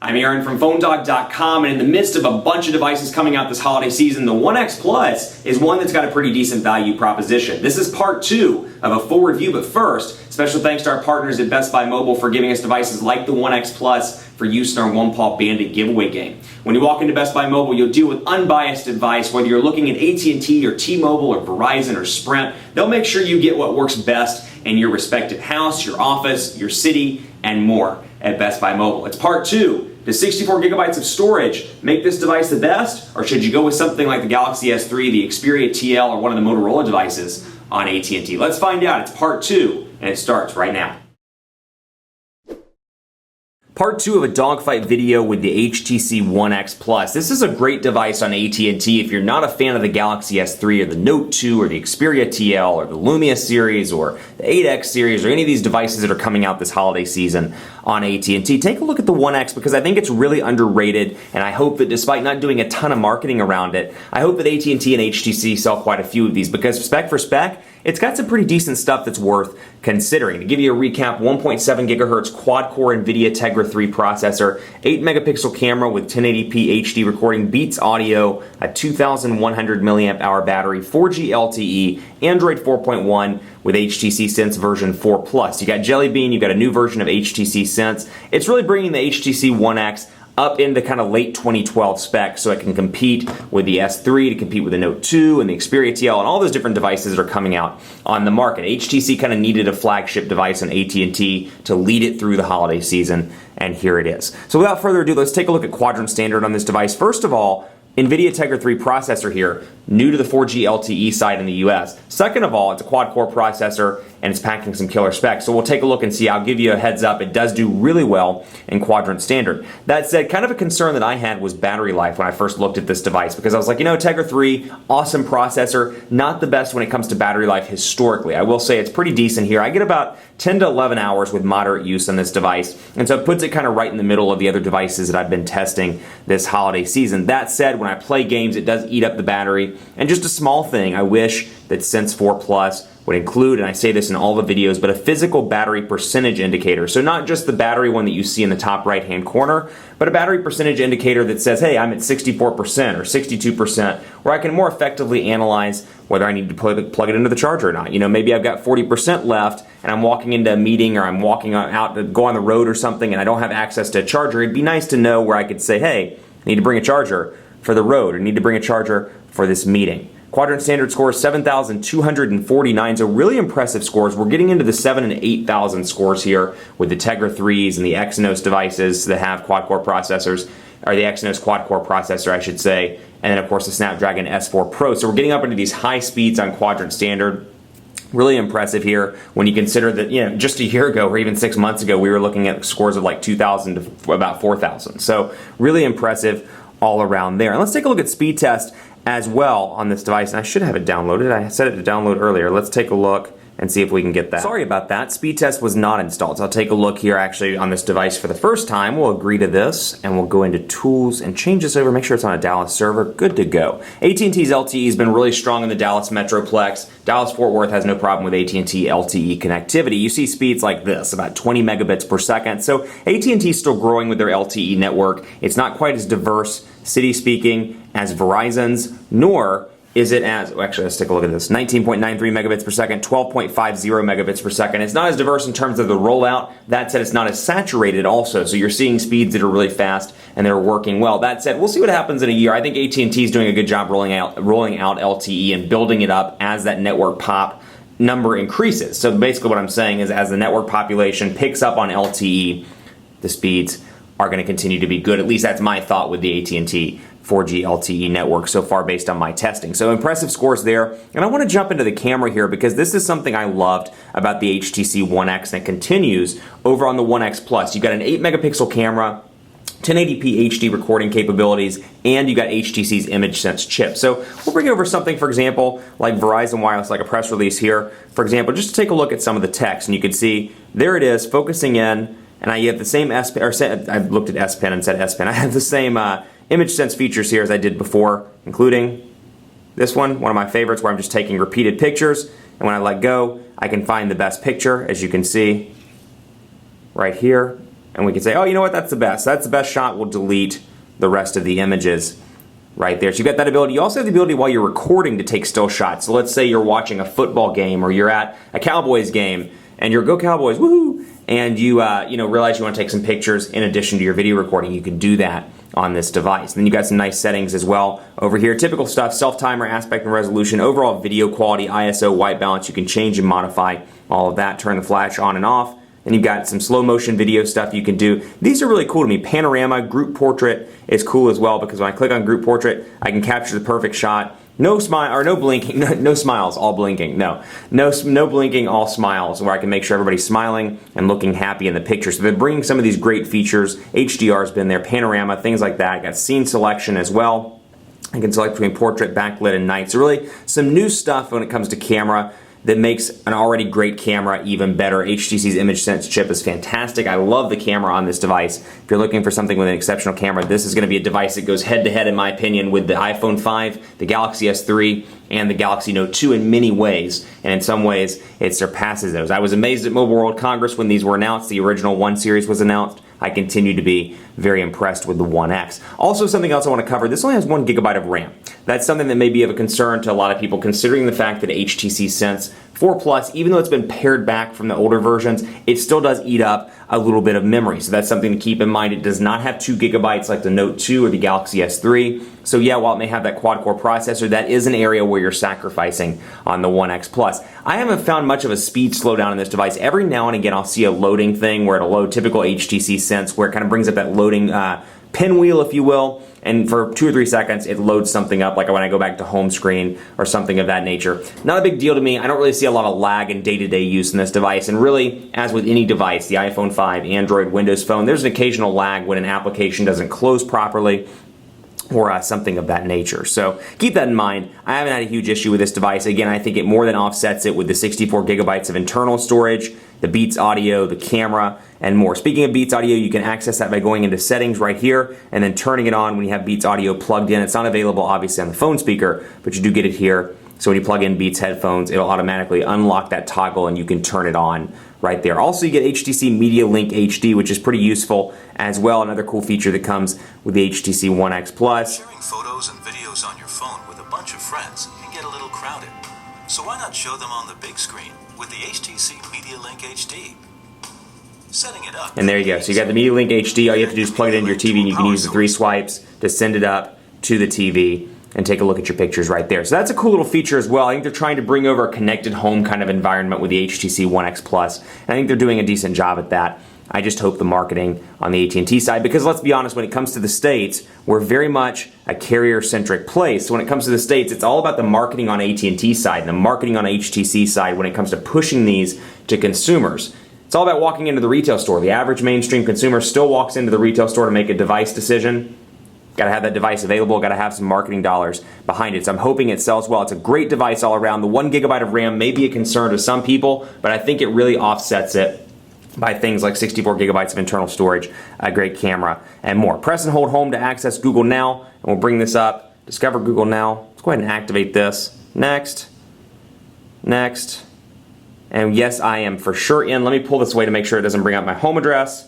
I'm Aaron from PhoneDog.com, and in the midst of a bunch of devices coming out this holiday season, the One X Plus is one that's got a pretty decent value proposition. This is part 2 of a full review, but first, special thanks to our partners at Best Buy Mobile for giving us devices like the One X Plus for use in our One Paw Bandit giveaway game. When you walk into Best Buy Mobile, you'll deal with unbiased advice, whether you're looking at AT&T or T-Mobile or Verizon or Sprint. They'll make sure you get what works best in your respective house, your office, your city, and more at Best Buy Mobile. It's part 2. Does 64 gigabytes of storage make this device the best, or should you go with something like the Galaxy S3, the Xperia TL, or one of the Motorola devices on AT&T? Let's find out. It's part 2, and it starts right now. Part 2 of a dogfight video with the HTC One X Plus. This is a great device on AT&T if you're not a fan of the Galaxy S3 or the Note 2 or the Xperia TL or the Lumia series or the 8X series or any of these devices that are coming out this holiday season on AT&T. Take a look at the One X because I think it's really underrated, and I hope that despite not doing a ton of marketing around it, I hope that AT&T and HTC sell quite a few of these because spec for spec, it's got some pretty decent stuff that's worth considering. To give you a recap, 1.7 gigahertz quad-core NVIDIA Tegra 3 processor, 8 megapixel camera with 1080p HD recording, Beats audio, a 2,100 milliamp hour battery, 4G LTE, Android 4.1 with HTC Sense version 4 Plus. You got Jelly Bean, you got a new version of HTC Sense. It's really bringing the HTC One X up into kind of late 2012 specs so it can compete with the S3, to compete with the Note 2 and the Xperia TL and all those different devices that are coming out on the market. HTC kind of needed a flagship device on AT&T to lead it through the holiday season, and here it is. So without further ado, let's take a look at quadrant standard on this device. First of all, NVIDIA Tegra 3 processor here, new to the 4G LTE side in the US. Second of all, it's a quad-core processor and it's packing some killer specs. So we'll take a look and see. I'll give you a heads up. It does do really well in quadrant standard. That said, kind of a concern that I had was battery life when I first looked at this device because I was like, you know, Tegra 3, awesome processor, not the best when it comes to battery life historically. I will say it's pretty decent here. I get about 10 to 11 hours with moderate use on this device, and so it puts it kind of right in the middle of the other devices that I've been testing this holiday season. That said, when I play games, it does eat up the battery. And just a small thing, I wish that Sense 4 Plus would include, and I say this in all the videos, but a physical battery percentage indicator. So not just the battery one that you see in the top right-hand corner, but a battery percentage indicator that says, hey, I'm at 64% or 62%, where I can more effectively analyze whether I need to plug it into the charger or not. You know, maybe I've got 40% left and I'm walking into a meeting or I'm walking out to go on the road or something and I don't have access to a charger. It'd be nice to know where I could say, hey, I need to bring a charger for the road or need to bring a charger for this meeting. Quadrant standard score is 7,249, so really impressive scores. We're getting into the 7,000 and 8,000 scores here with the Tegra 3s and the Exynos devices that have quad-core processors, or the Exynos quad-core processor, I should say, and then of course the Snapdragon S4 Pro. So we're getting up into these high speeds on quadrant standard. Really impressive here when you consider that, you know, just a year ago or even 6 months ago, we were looking at scores of like 2,000 to about 4,000. So really impressive all around there. And let's take a look at speed test as well on this device, and I should have it downloaded. I set it to download earlier. Let's take a look and see if we can get that. Sorry about that. Speed test was not installed. So I'll take a look here actually on this device for the first time. We'll agree to this and we'll go into tools and change this over. Make sure it's on a Dallas server. Good to go. AT&T's LTE has been really strong in the Dallas Metroplex. Dallas-Fort Worth has no problem with AT&T LTE connectivity. You see speeds like this, about 20 megabits per second. So AT&T is still growing with their LTE network. It's not quite as diverse, city speaking, as Verizon's, nor is it as, actually let's take a look at this, 19.93 megabits per second, 12.50 megabits per second. It's not as diverse in terms of the rollout. That said, it's not as saturated also, so you're seeing speeds that are really fast and they're working well. That said, we'll see what happens in a year. I think AT&T is doing a good job rolling out LTE and building it up as that network pop number increases. So basically what I'm saying is as the network population picks up on LTE, the speeds are going to continue to be good. At least that's my thought with the AT&T 4G LTE network so far based on my testing. So impressive scores there. And I want to jump into the camera here because this is something I loved about the HTC One X and it continues over on the One X Plus. You've got an 8 megapixel camera, 1080p HD recording capabilities, and you got HTC's ImageSense chip. So we'll bring over something, for example, like Verizon Wireless, like a press release here. For example, just to take a look at some of the text, and you can see there it is, focusing in, and I have the same S Pen, or I looked at S Pen and said S Pen. I have the same ImageSense features here as I did before, including this one of my favorites, where I'm just taking repeated pictures, and when I let go, I can find the best picture, as you can see right here. and we can say, oh, you know what, that's the best. That's the best shot. We'll delete the rest of the images right there. So you've got that ability. You also have the ability while you're recording to take still shots. So let's say you're watching a football game or you're at a Cowboys game and you're go Cowboys, woohoo, and you realize you want to take some pictures in addition to your video recording. You can do that on this device. And then you got some nice settings as well over here. Typical stuff: self-timer, aspect and resolution, overall video quality, ISO, white balance. You can change and modify all of that. Turn the flash on and off. And you've got some slow motion video stuff you can do. These are really cool to me. Panorama, group portrait is cool as well, because when I click on group portrait, I can capture the perfect shot. No smile, or no blinking, no smiles, all blinking. No blinking, all smiles, where I can make sure everybody's smiling and looking happy in the picture. So they're bringing some of these great features. HDR's been there, panorama, things like that. Got scene selection as well. I can select between portrait, backlit, and night. So really some new stuff when it comes to camera that makes an already great camera even better. HTC's ImageSense chip is fantastic. I love the camera on this device. If you're looking for something with an exceptional camera, this is going to be a device that goes head-to-head, in my opinion, with the iPhone 5, the Galaxy S3, and the Galaxy Note 2 in many ways, and in some ways it surpasses those. I was amazed at Mobile World Congress when these were announced. The original One series was announced. I continue to be very impressed with the One X. Also, something else I want to cover, this only has 1 GB of RAM. That's something that may be of a concern to a lot of people, considering the fact that HTC Sense 4 Plus, even though it's been pared back from the older versions, it still does eat up a little bit of memory. So that's something to keep in mind. It does not have 2 GB like the Note 2 or the Galaxy S3. So yeah, while it may have that quad-core processor, that is an area where you're sacrificing on the One X Plus. I haven't found much of a speed slowdown in this device. Every now and again, I'll see a loading thing where it'll load, typical HTC Sense, where it kind of brings up that loading pinwheel, if you will, and for 2 or 3 seconds it loads something up, like when I go back to home screen or something of that nature. Not a big deal to me. I don't really see a lot of lag in day-to-day use in this device, and really, as with any device, the iPhone 5, Android, Windows Phone, there's an occasional lag when an application doesn't close properly or something of that nature. So keep that in mind. I haven't had a huge issue with this device. Again, I think it more than offsets it with the 64 GB of internal storage, the Beats audio, the camera, and more. Speaking of Beats audio, you can access that by going into settings right here and then turning it on when you have Beats audio plugged in. It's not available obviously on the phone speaker, but you do get it here. So when you plug in Beats headphones, it'll automatically unlock that toggle and you can turn it on right there. Also, you get HTC Media Link HD, which is pretty useful as well. Another cool feature that comes with the HTC One X Plus. Sharing photos and videos on your phone with a bunch of friends can get a little crowded. So why not show them on the big screen with the HTC Media Link HD? Setting it up. And there you go. So you got the Media Link HD. All you have to do is plug it into your TV, and you can use the 3 swipes to send it up to the TV and take a look at your pictures right there. So that's a cool little feature as well. I think they're trying to bring over a connected home kind of environment with the HTC One X Plus, and I think they're doing a decent job at that. I just hope the marketing on the AT&T side, because let's be honest, when it comes to the States, we're very much a carrier-centric place. So when it comes to the States, it's all about the marketing on AT&T side and the marketing on HTC side when it comes to pushing these to consumers. It's all about walking into the retail store. The average mainstream consumer still walks into the retail store to make a device decision. Got to have that device available, got to have some marketing dollars behind it. So I'm hoping it sells well. It's a great device all around. The 1 GB of RAM may be a concern to some people, but I think it really offsets it by things like 64 GB of internal storage, a great camera, and more. Press and hold home to access Google Now, and we'll bring this up. Discover Google Now. Let's go ahead and activate this. Next. Next. And yes, I am for sure in. Let me pull this away to make sure it doesn't bring up my home address.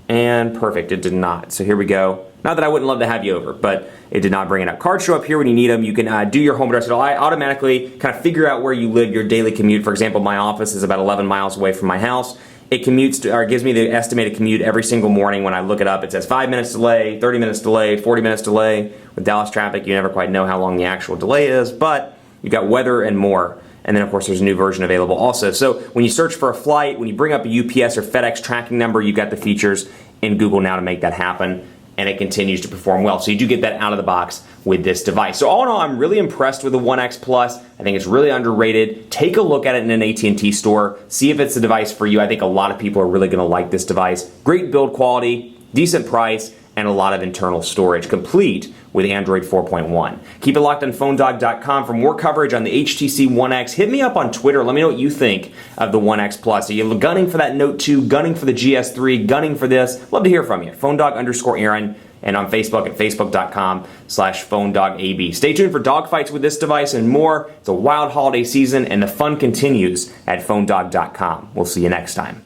And perfect, it did not. So here we go. Not that I wouldn't love to have you over, but it did not bring it up. Cards show up here when you need them. You can do your home address. It'll automatically kind of figure out where you live, your daily commute. For example, my office is about 11 miles away from my house. It commutes to, or gives me the estimated commute every single morning. When I look it up, it says 5 minutes delay, 30 minutes delay, 40 minutes delay. With Dallas traffic, you never quite know how long the actual delay is, but you've got weather and more. And then, of course, there's a new version available also. So when you search for a flight, when you bring up a UPS or FedEx tracking number, you've got the features in Google Now to make that happen, and it continues to perform well. So you do get that out of the box with this device. So all in all, I'm really impressed with the One X Plus. I think it's really underrated. Take a look at it in an AT&T store. See if it's the device for you. I think a lot of people are really going to like this device. Great build quality, decent price, and a lot of internal storage, complete with Android 4.1. Keep it locked on PhoneDog.com for more coverage on the HTC One X. Hit me up on Twitter. Let me know what you think of the One X Plus. Are you gunning for that Note 2, gunning for the GS3, gunning for this? Love to hear from you. PhoneDog_Aaron, and on Facebook at Facebook.com/PhoneDogAB. Stay tuned for dogfights with this device and more. It's a wild holiday season, and the fun continues at PhoneDog.com. We'll see you next time.